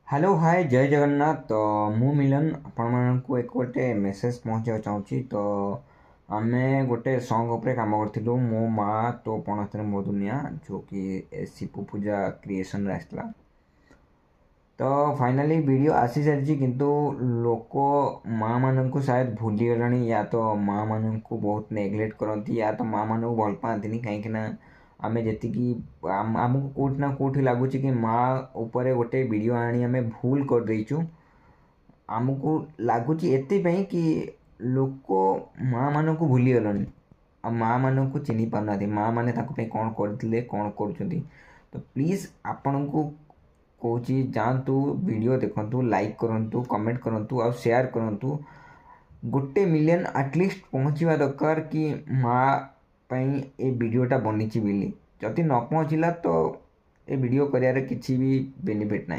Hello hi जय जगन्नाथ। तो मु मिलन आपको एक गोटे मेसेज पहुँचा चाहूँगी। तो आम गोटे सॉन्ग उपरे काम करूँ मो माँ तो पणस मो दुनिया जो कि शिपू पूजा क्रिएशन आसला। तो फाइनाली वीडियो आसी सारी किंतु लोक माँ मान को शायद भूली गलानी या तो माँ मान को बहुत नेग्लेक्ट करती या तो माँ मान को भल पाती कहीं आम जी आमको कौट ना कौट लगुच कि माँ उपर गोटे वीडियो आनी आम भूल कर देचु। आमको लगुच एति कि लोक माँ मान को भूली गलनी आ माँ मान को चिन्ह पारना माँ मैंने कौन करते कौन कर। तो प्लीज़ आपण को कौच जातु वीडियो देखु लाइक करूँ कमेंट करूँ आ शेयर करूँ। गोटे मिलियन एटलिस्ट पहुँचवा दरकार कि माँ ए वीडियोटा बनी बोली जदि न पहुँचला तो ए वीडियो कर किसी भी बेनिफिट ना।